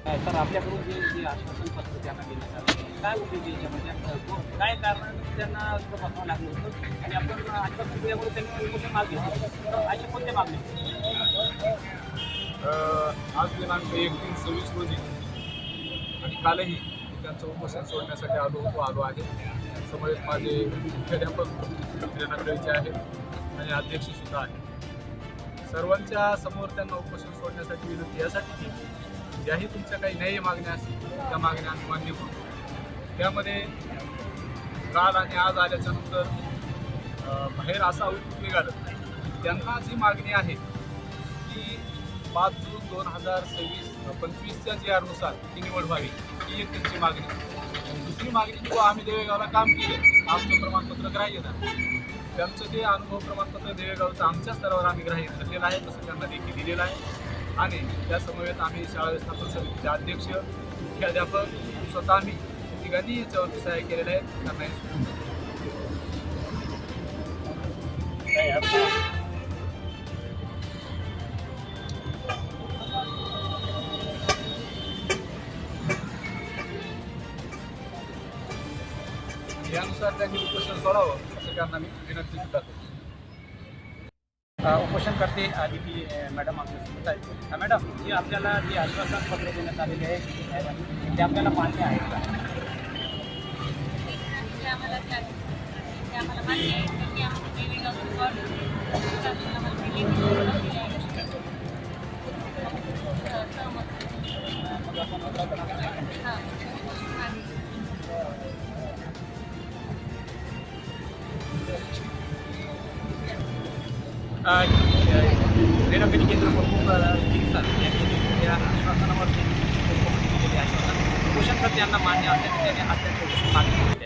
Sir आपल्याकडून जे जे आश्वासन पत्र त्यांना देण्यात आलं काय होते ते याच्यामध्ये काय कारण त्यांना बसावं लागलं होतं आणि आपण आश्वासन दिल्यामुळे त्यांनी कोणते माग घेतले असे कोणते मागणी आज दिनांक 1/3/26 रोजी आणि कालही त्यांचं उपोषण सोडण्यासाठी आलो आहे. समोर माझे मुख्याध्यापक प्रेरणाकडे आहेत आणि अध्यक्षसुद्धा आहेत. सर्वांच्या समोर त्यांना उपोषण सोडण्यासाठी विनंती यासाठी केली ज्याही तुमच्या काही न्याय्य मागण्या असतील त्या मागण्या आम्ही मान्य करतो. त्यामध्ये काल आणि आज आल्याच्या नंतर बाहेर असा आउटपुट निघालं त्यांना जी मागणी आहे की 5 जून 2025च्या GR नुसार ती निवड व्हावी ही एक त्यांची मागणी. दुसरी मागणी की आम्ही देवेगावला काम केलं आमचं प्रमाणपत्र ग्राह्य धरलं. त्यांचं ते अनुभव प्रमाणपत्र देवेगावचं आमच्या स्तरावर आम्ही ग्राह्य धरलेलं आहे तसं त्यांना देखील दिलेलं आहे. आणि त्या समवेत आम्ही शाळा व्यवस्थापन समितीचे अध्यक्ष मुख्याध्यापक स्वतः आम्ही तिघांनी याच्यावरती सहाय्य केलेलं आहे. त्यांनाही यानुसार त्यांनी उपोषण सोडावं असं त्यांना मी विनंती सुद्धा करतो. उपोषणकर्ते आदिती मॅडम आमच्यासोबत आहेत. मॅडम जे आपल्याला जे आश्वासन पत्र देण्यात आलेले आहे ते आपल्याला मान्य आहे का रेणुकाजी केंद्र प्रमुख गिरीसर यांनी या आश्वासनावर दिलेले आश्वासन उपोषणकर्ते यांना मान्य असल्याने त्यांनी अत्यंत मागणी केली.